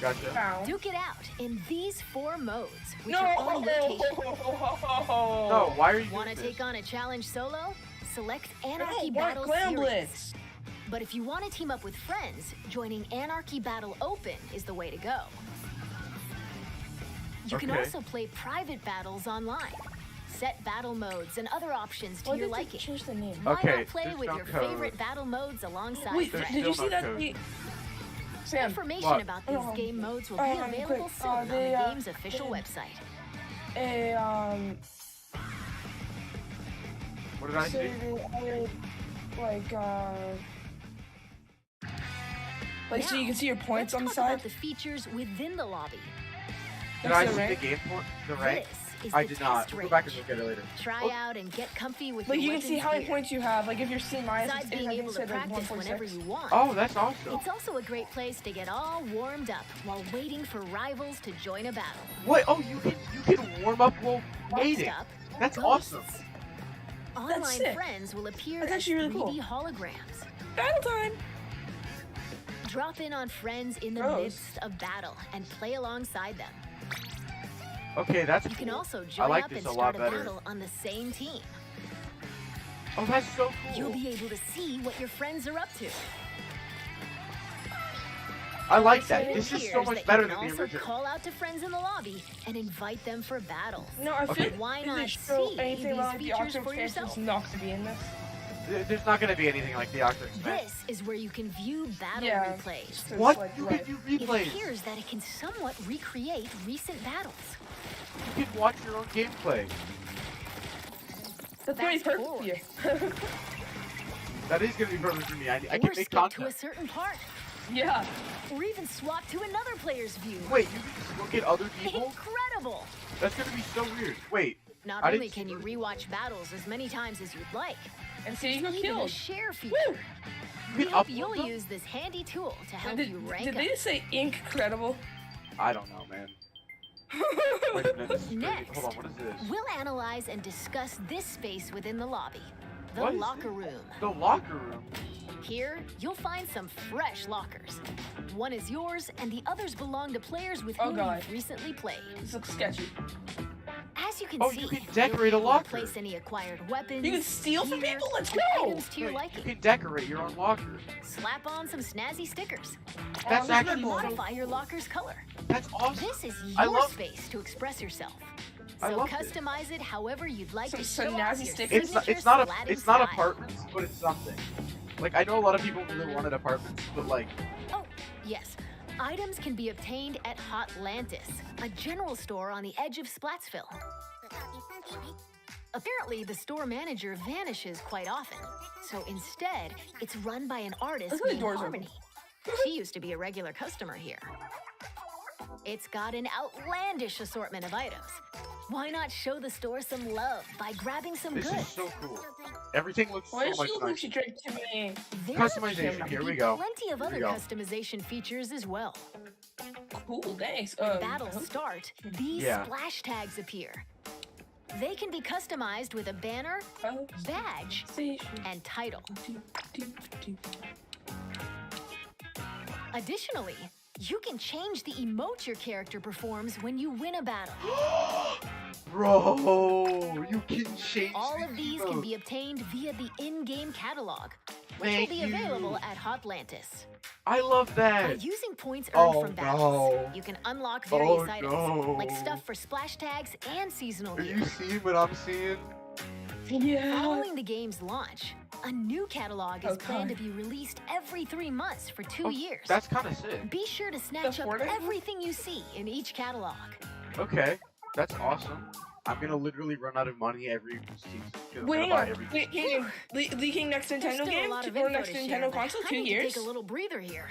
Gotcha. Ow. Duke it out in these 4 modes, which No. are on location. No, why are you Want to doing take this? on a challenge solo? Select I Anarchy don't want Battle Clam Series. Blitz. But if you want to team up with friends, joining Anarchy Battle Open is the way to go. You can Okay. also play private battles online. Set battle modes and other options to Why your did they liking. change the name? Why Okay, not play there's with no your code. favorite battle modes alongside Wait, There's friends? did you still see no that? code. Sam, Information What? about these Oh, game modes will be quick, available soon on the they, game's official website. What did I say see? they added, like, so you can see your points Let's on the talk side. about the features within the lobby. Did What's I the see rank? the game point? The rank? This is I the did not. test We'll go back and range. look at it later. Try Oh. out and get comfy with Like your you can see weapons how many gear. points you have. Like if you're seeing mine, Besides being able to practice whenever you want, Oh, that's awesome. it's also a great place to get all warmed up while waiting for rivals to join a battle. What? Oh, you can warm up while waiting. Next up, That's ghosts. awesome. Online sick. friends will appear That's as actually really 3D cool. holograms. Battle time. Drop in on friends in the Gross. midst of battle and play alongside them. Okay, that's You can cool. also I join like up this and a lot start a better. battle on the same team. Oh, that's so cool. You'll be able to see what your friends are up to. I like that. It This is so appears much that better you than can the also original. call out to friends in the lobby and invite them for battles. No, I Okay. feel Why like not they show see anything these wrong with the features Octo for expansion yourself? is not to be in this. There's not gonna be anything like the Octo expansion. This is where you can view battle Yeah. replays. So What? it's like, You right. can do It replays. appears that it can somewhat recreate recent battles. You can watch your own gameplay. That's very Fast perfect for forward. you. That is gonna be perfect for me. I Or can make skip to a content. certain part. Yeah. Or even swap to another player's view. Wait, you can just look at other people? Incredible! That's gonna be so weird. Wait, Not I only didn't can you rewatch battles as many times as you'd like, And see, you there's got even a killed. share feature. Woo! you We can hope upload you'll them? use this handy tool to help Did, you rank did up. they just say incredible? I don't know, man. Wait a minute, this is crazy. Next, Hold on, what is this? we'll analyze and discuss this space within the lobby, the What is locker this? room. The locker room. Here, you'll find some fresh lockers. One is yours, and the others belong to players with Oh, whom God. you've recently played. This looks sketchy. As you can Oh, see, you can you'll decorate be a able to locker. place any acquired weapons, You can steal from gear, people? Let's and go! items to your Wait, liking. you can decorate your own locker. Slap on some snazzy stickers. That's this actually Red Bull. Modify your locker's color. That's awesome. This is I your love- space to express yourself. I So love it. customize it however you'd like Some to show off snazzy your stickers? It's not. signature It's not. Slatin It's not style. apartments, but it's something. Like I know a lot of people really wanted apartments, but like Oh, yes. Items can be obtained at Hotlantis, a general store on the edge of Splatsville. Apparently, the store manager vanishes quite often, so instead, it's run by an artist Look at the named doors Harmony. She used to be a regular customer here. It's got an outlandish assortment of items. Why not show the store some love by grabbing some this is goods? so cool. Everything looks Why so did much she look like nicer. she drank too many? There Customization, can here be we go. Plenty of Here we other go. customization features as well. Cool, thanks. When battles start, these Yeah. splash tags appear. They can be customized with a banner, badge, and title. Additionally, you can change the emote your character performs when you win a battle. Bro, you can change All the of these can emote. be obtained via the in-game catalog, which Thank will be you. available at Hotlantis. I love By that. using points earned Oh, from battles, no. you can unlock various Oh, items, no. like stuff for splash tags and seasonal Are gear. you seeing what I'm seeing? Yeah. Following the game's launch, a new catalog is Oh, planned to God. be released every 3 months for 2 Oh, years. That's kind of sick. Be sure to snatch up Fortnite? everything you see in each catalog. Okay, that's awesome. I'm gonna literally run out of money every season. 'Cause I'm Wait, gonna hang buy on. every Wait, hang on. Leaking next There's Nintendo still a game lot of or info next to share, Nintendo but console? I 2 need to years? take a little breather here.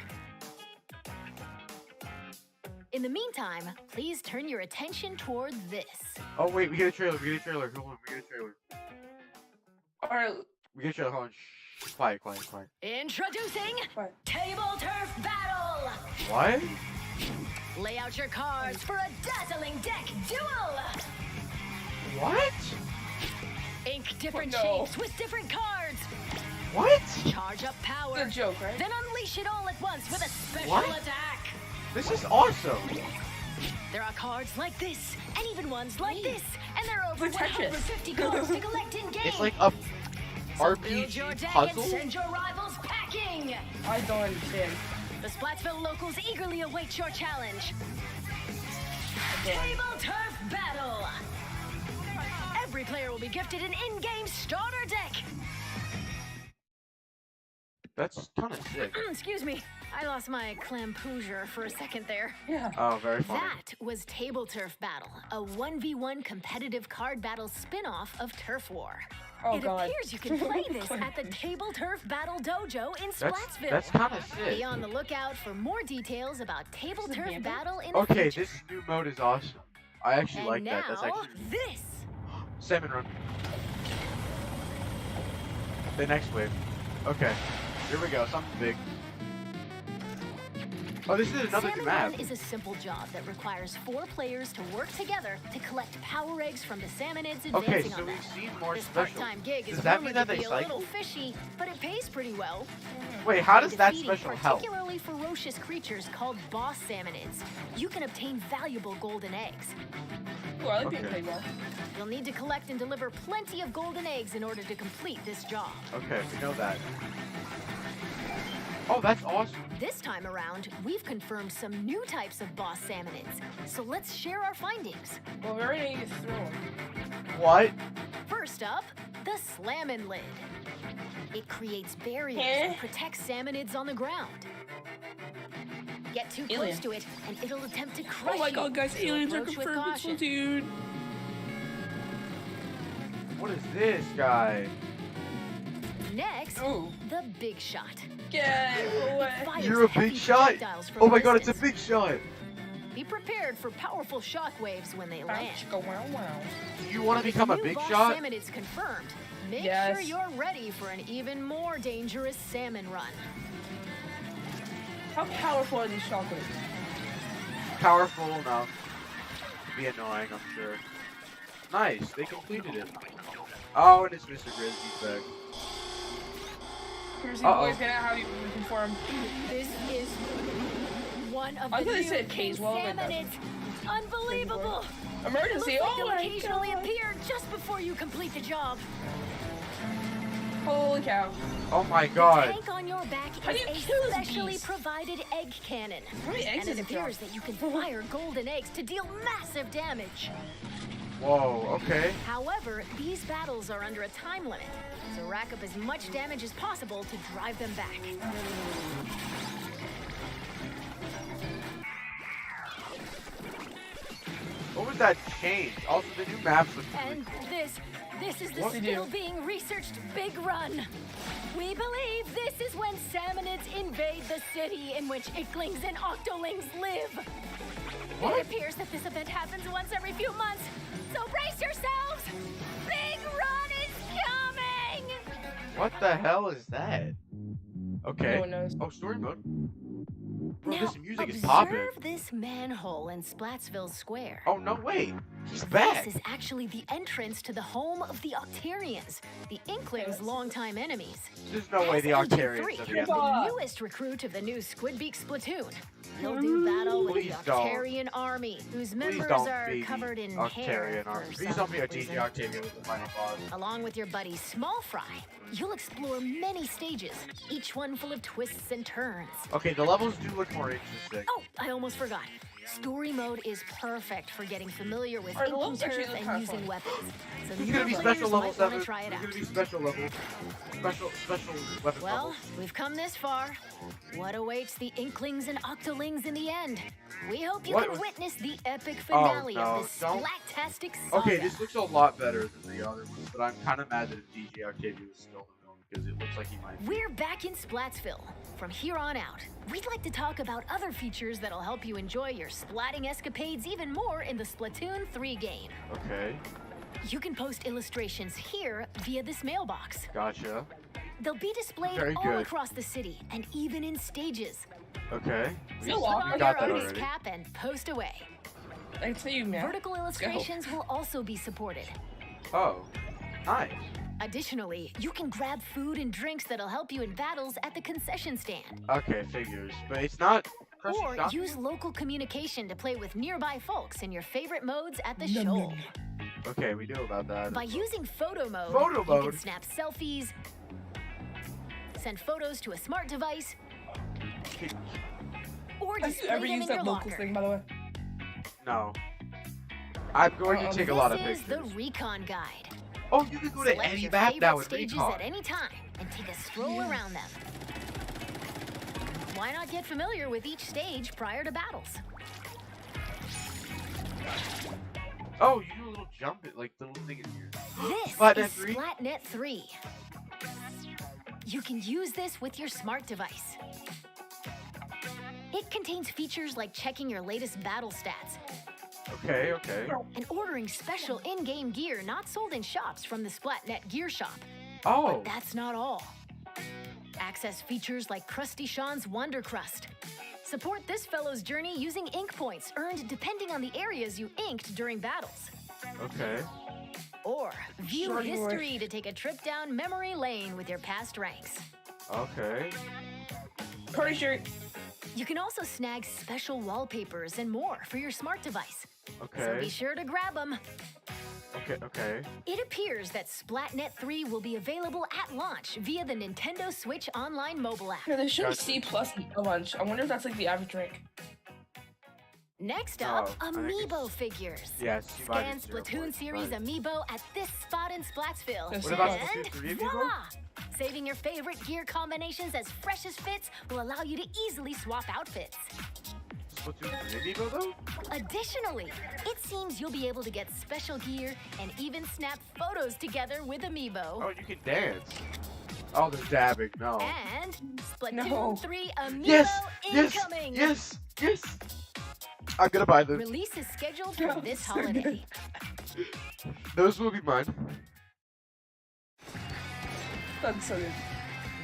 In the meantime, please turn your attention toward this. Oh wait, we get a trailer. We get a trailer. Hold on, we get a trailer. All right. We get a trailer. Hold on. Shh. Quiet, quiet, quiet. Introducing What? Table Turf Battle! What? Lay out your cards for a dazzling deck duel! What? Ink different No. shapes with different cards! What? Charge up power! It's a joke, right? Then unleash it all at once with a special What? attack! This is awesome. There are cards like this, and even ones like this, and there are over Let's touch it. 150 cards to collect in game. It's like a So build your RPG deck and puzzle. send your rivals packing. I don't understand. The Splatsville locals eagerly await your challenge. I don't. Table Turf Battle. Every player will be gifted an in-game starter deck. That's kind of sick. Excuse me, I lost my clampoosier for a second there. Yeah. Oh, very funny. That was Table Turf Battle, a 1v1 competitive card battle spin-off of Turf War. Oh, It God. appears you can play this at the Table Turf Battle Dojo in That's Splatsville. kind of sick. Be on the lookout for more details about Table Is it Turf Bambi? Battle in the Okay, future. this new mode is awesome. I actually And like now, that. That's actually this. Salmon run. The next wave. Okay. Here we go. Something big. Oh, this is another new Salmon map. Run is a simple job that requires 4 players to work together to collect power eggs from the Salmonids advancing Okay, on so them. we've seen more This special. part-time gig is Does that rumored mean that to they be a little cycle? fishy, but it pays pretty well. Wait, how does that Defeating special help? particularly ferocious creatures called boss salmonids, you can obtain valuable golden eggs. Ooh, I like being Okay. played well. You'll need to collect and deliver plenty of golden eggs in order to complete this job. Okay, we know that. Oh, that's awesome. This time around, we've confirmed some new types of boss salmonids, so let's share our findings. Well, we already need to throw them. What? First up, the Salmon lid. It creates barriers Eh? and protects salmonids on the ground. Get too close Alien. to it, and it'll attempt to crush Oh my you. god, guys, so aliens are approach with confirmed in caution. Splatoon. What is this guy? Next, Oh, the Big Shot. get away. Fires You're a heavy big shot? projectiles from Oh my god, it's a distance. big shot. Be prepared for powerful shockwaves when they land. Go wow wow. Do you want to With become a new big boss shot? salmonids confirmed. Make Yes. sure you're ready for an even more dangerous salmon run. How powerful are these shockwaves? Powerful enough to be annoying, I'm sure. Nice, they completed it. Oh, and it's Mr. Grizzly's back. Seriously, Uh-oh. boys, can I have you conform? This is one of I the thought they new said king Casewell, but that's- salmonids. Unbelievable! Emergency! Looks like Oh they'll my occasionally god! appear just before you complete the job. Holy cow! Oh my The god. tank on your back How do is you a kill this specially beast? provided egg cannon. How many eggs And does it it drop? appears that you can fire golden eggs to deal massive damage. Whoa, okay. However, these battles are under a time limit, so rack up as much damage as possible to drive them back. What was that change? Also, the new maps look And this is the What? still being researched Big Run. We believe this is when salmonids invade the city in which icklings and octolings live. What? It appears that this event happens once every few months, so brace yourselves! Big Run is coming! What the hell is that? Okay. No one knows. Oh, story mode. Bro, Now, this music is observe popping. this manhole in Splatsville Square. Oh, no, wait. He's back. This is actually the entrance to the home of the Octarians, the Inklings' longtime enemies. There's no way the As Agent Octarians 3, are the Come enemy. on. the newest recruit of the new Squidbeak Splatoon. He'll do battle with Please the don't. Octarian army, whose Please members don't are be covered in the hair Octarian army. for Please some don't be a reason. DJ Octavia with the final boss. Along with your buddy Small Fry, you'll explore many stages, each one full of twists and turns. Okay, the levels do look more interesting. Oh, I almost forgot. Story mode is perfect for getting familiar with Alright, the inking levels actually turf look and kinda using fun. weapons. So There's new gonna be players special level might want 7. to try it There's out. gonna be special levels. Special weapon Well, levels. we've come this far. What awaits the Inklings and Octolings in the end? We hope you What can was- witness the epic Oh, finale no, of this don't- splattastic saga. Okay, this looks a lot better than the other ones, but I'm kind of mad that if DJ Octavia was still in the film because it looks like he might be. We're back in Splatsville. From here on out, we'd like to talk about other features that'll help you enjoy your splatting escapades even more in the Splatoon 3 game. Okay, You can post illustrations here via this mailbox. gotcha. They'll be displayed Very all good. across the city and even in stages. Okay. So Put long. on We got your that artist already. cap and post away. I tell you, man. Vertical illustrations will also be supported. Oh, nice. Additionally, you can grab food and drinks that'll help you in battles at the concession stand. Okay, figures, but it's not. Crusty Or Shot? use local communication to play with nearby folks in your favorite modes at the Nom, show. nom. Okay, we knew about that. By using photo mode, Photo you mode? can snap selfies, send photos to a smart device, or Have you display ever them in used your that local locker. thing, by the way? No. I'm going to take a lot of This is pictures. the Recon Guide. Oh, you can go to Select any your map now favorite with stages Recon. at any time and take a stroll around them. Why not get familiar with each stage prior to battles? Oh, you do a little jump, like the little thing in here. This Splatnet is 3? Splatnet 3. You can use this with your smart device. It contains features like checking your latest battle stats Okay, okay. and ordering special in-game gear not sold in shops from the Splatnet Gear Shop. Oh, That's not all. Access features like Krusty Sean's Wonder Crust. Support this fellow's journey using ink points earned depending on the areas you inked during battles. okay. Or view Shorty history to take a trip down memory lane with your past ranks. Okay. Party shirt. You can also snag special wallpapers and more for your smart device. So be Okay. sure to grab them. Okay. It appears that Splatnet 3 will be available at launch via the Nintendo Switch Online mobile app. Yeah, they showed Gotcha. C plus a bunch. I wonder if that's like the average rank. Next up, Oh, I think Amiibo it's- figures. Yes. Scan Splatoon series Amiibo at this spot in Splatsville. What about and Splatoon 3 Amiibo? voila! Saving your favorite gear combinations as fresh as fits will allow you to easily swap outfits. Splatoon 3 Amiibo though? Additionally, it seems you'll be able to get special gear and even snap photos together with Amiibo. Oh, you can dance. Oh, they're dabbing. No. And Splatoon No. 3 Amiibo Yes. incoming! Yes. I'm gonna buy them. Release is scheduled for No, this so holiday. Those will be mine. That's so good.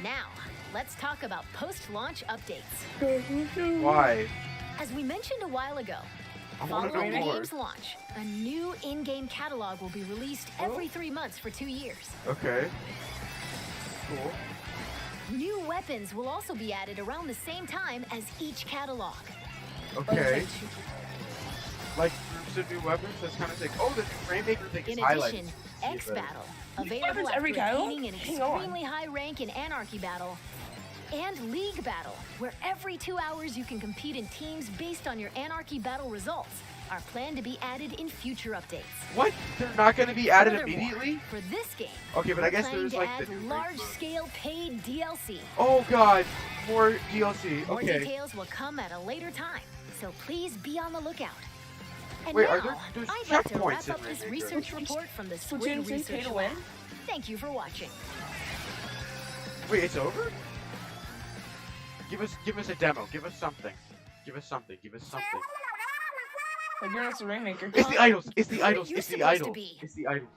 Now, let's talk about post-launch updates. Why? As we mentioned a while ago, I want to following know the more. game's launch, a new in-game catalog will be released every 3 months for 2 years. Okay. Cool. New weapons will also be added around the same time as each catalog. Okay. Like groups of new weapons. That's kind of sick. Oh, the new Rainmaker thing is In highlighted. addition, X Battle, New available weapons after every catalog? attaining an Hang on. extremely high rank in Anarchy Battle, and League Battle, where every 2 hours you can compete in teams based on your Anarchy Battle results, are planned to be added in future updates. What? They're not going to be added Furthermore, immediately? for this game, Okay, but I guess planning there's to like add the new large-scale paid DLC. Oh god, more DLC. More Okay. details will come at a later time, so please be on the lookout. And Wait, now, are there's I'd like to checkpoints wrap in up this Rainmaker? research report from the Squid Splatoon 3 pay Research to Lab. win? Thank you for watching. Wait, it's over? Give us a demo. Give us something. Give us something. Like, you're not the Rainmaker. It's the idols. It's the Who are idols. you It's the supposed to idols. be? It's the idols.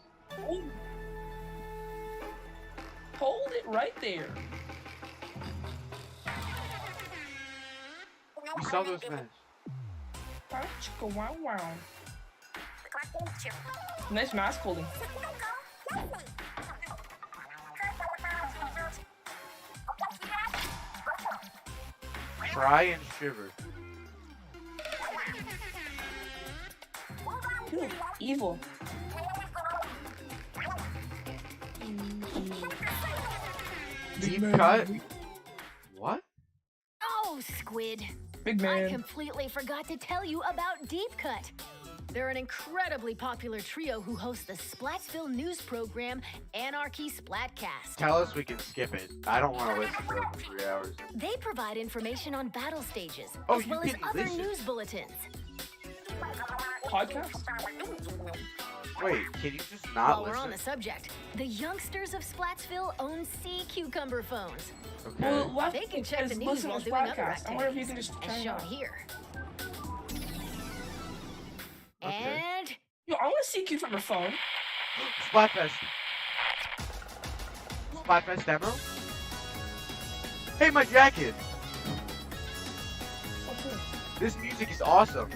Hold it right there. We saw those matches. Chicka wow wow. Nice mask holding. Try and shiver. Ooh, evil. Deep cut. What? Oh, Squid. Big I man. completely forgot to tell you about Deep Cut. They're an incredibly popular trio who host the Splatsville news program, Anarchy Splatcast. Tell us we can skip it. I don't want to listen to it for 3 hours. They provide information on battle stages, Oh, as you well as can other listen. news bulletins. Podcast? Wait, can you just not While we're on the listen? subject, the youngsters of Splatsville own sea cucumber phones. Okay. Well, what They can check the news listen while to doing other podcast. I wonder if you activities, can just as turn it shown on. here. Okay. And Yo, I want to see you from the phone. Splatfest. Splatfest demo? Hey, my jacket! What's this? This music is awesome.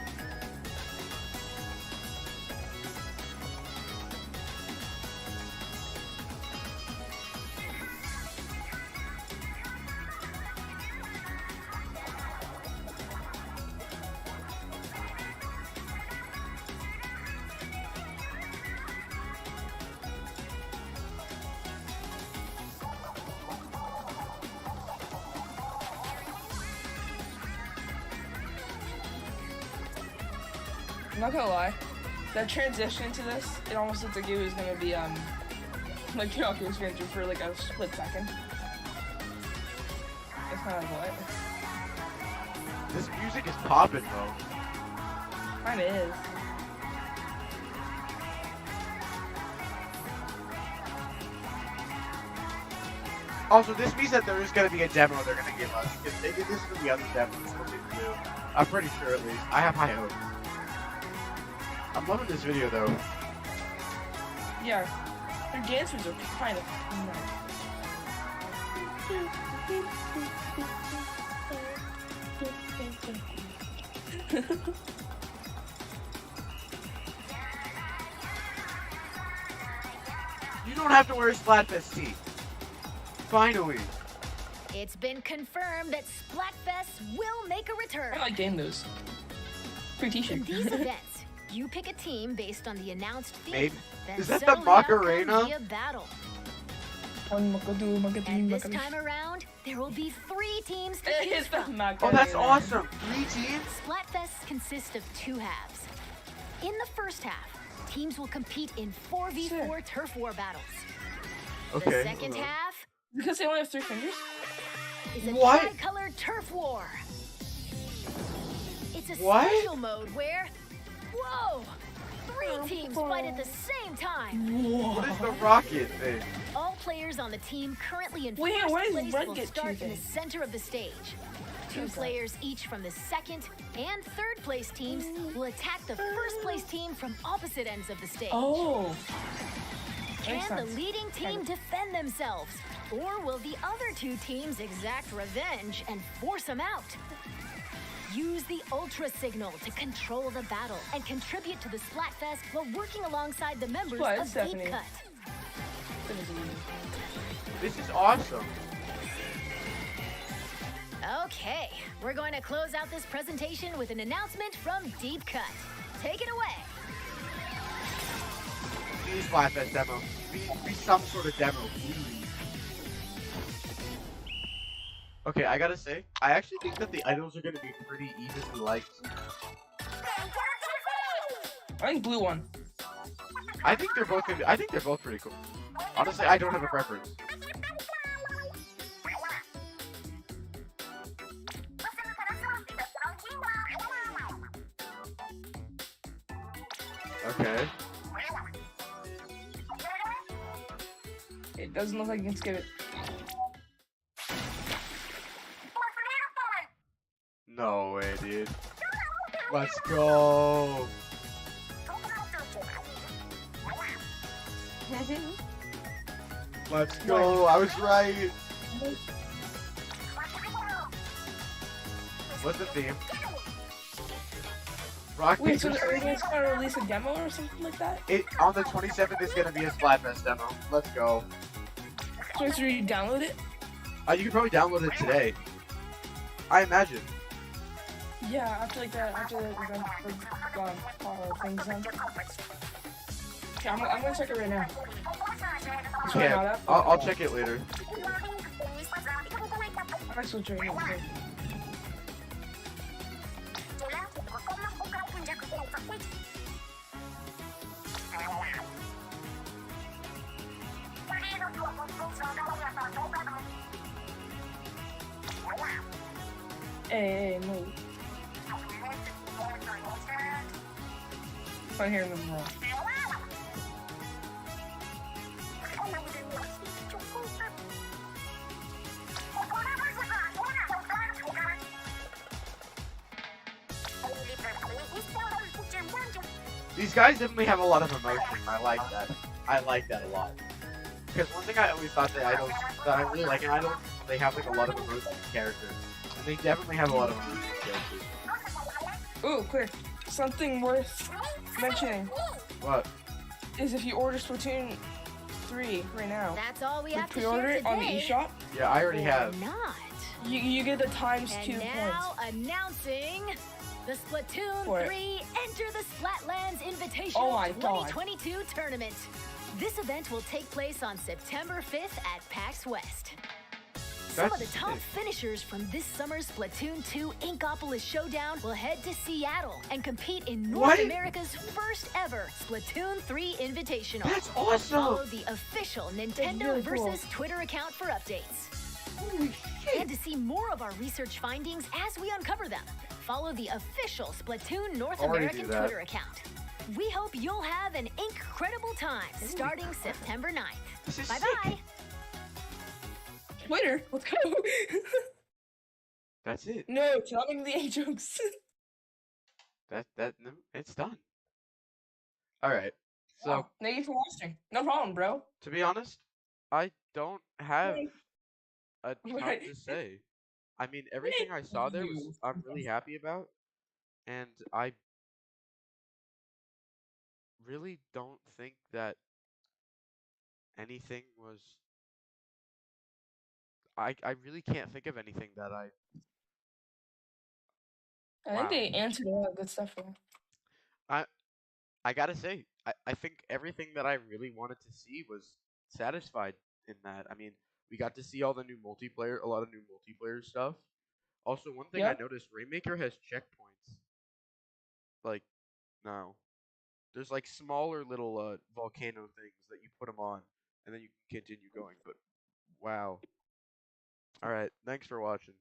I'm not gonna lie. That transition to this, it almost looked like it was gonna be like the Oculus Ranger for like a split second. It's kind of what? This music is popping, bro. Kinda is. Also, this means that there is going to be a demo they're going to give us. Because they did this for the other demos we're going to do. I'm pretty sure, at least. I have high hopes. I'm loving this video, though. Yeah. Their dancers are kind of nice. You don't have to wear a Splatfest tee. Finally. it's been confirmed that Splatfest will make a return. I like game news. Free In t-shirt. these events, You pick a team based on the announced theme. Maybe. Then Is that the settle the outcome Macarena? via battle. Ang makadu, magadu, And this magadu. time around, there will be 3 teams to choose It's the from. Oh, that's Macarena. awesome. 3 teams? Splatfest consists of 2 halves. In the first half, teams will compete in 4v4 turf war battles. Okay. The second half Because they only have 3 fingers? is a What? tri-colored turf war. It's a What? special mode where, whoa, 3 teams fight at the same time. What is the rocket thing? All players on the team currently in Wait, first why does place red will get start in the 2 center of the stage. 2 Who's that? players each from the second and third place teams will attack the first place team from opposite ends of the stage. Oh. Can Makes the sense. leading team defend themselves? Or will the other 2 teams exact revenge and force them out? Use the Ultra Signal to control the battle and contribute to the Splatfest while working alongside the members Splat, of Stephanie. Deep Cut. This is awesome. Okay, we're going to close out this presentation with an announcement from Deep Cut. Take it away. Please, Blackfish demo. Be some sort of demo, please. Okay, I gotta say, I actually think that the items are gonna be pretty evenly liked. I think blue one. I think they're both gonna be, I think they're both pretty cool. Honestly, I don't have a preference. Okay. It doesn't look like you can skip it. No way, dude. Let's go. Let's go. I was right. What's the theme? Rock, Wait, so paper, are they gonna release a demo or something like that? It on the 27th is gonna be a Splatfest demo. Let's go. So you download it? You can probably download it today. I imagine. Yeah, after like that, after the event things done. Okay, I'm gonna check it right now. It's right now, Yeah, that- I'll check it later. I'm actually trying it. Okay. Hey, move. I'm hearing them wrong. These guys definitely have a lot of emotion. I like that. I like that a lot. Because one thing I always thought that idols that I really like in idols, they have like a lot of emotion in characters. And they definitely have a lot of emotion in characters. Ooh, quick. Something worth mentioning What? is if you order Splatoon 3 right now, That's all we like have to pre-order share it on the today. eShop, Yeah, I already Or have. not. you get the times And 2 points. now announcing the Splatoon For it. 3 Enter the Splatlands Invitational Oh my God. 2022 tournament. This event will take place on September 5th at PAX West. Some of the That's top sick. finishers from this summer's Splatoon 2 Inkopolis Showdown will head to Seattle and compete in North What? America's first ever Splatoon 3 Invitational. That's Follow awesome! the official Nintendo really cool. versus Twitter account for updates. Holy And shit! to see more of our research findings as we uncover them, follow the official Splatoon North Already American do that. Twitter account. We hope you'll have an incredible time starting September 9th. This is Bye-bye. sick. Twitter, let's go. That's it. No, tell me the A jokes. It's done. Alright. So, Thank you for watching. No problem, bro. to be honest, I don't have Right. a ton Right. to say. I mean, everything I saw there was I'm really happy about, and I really don't think that anything was. I really can't think of anything that I Wow. think they answered a lot of good stuff for me. I gotta say, I think everything that I really wanted to see was satisfied in that. I mean, we got to see all the new multiplayer, a lot of new multiplayer stuff. Also, one thing I Yep. noticed, Rainmaker has checkpoints. Like, now, there's like smaller little volcano things that you put them on, and then you can continue going. But wow. All right, thanks for watching.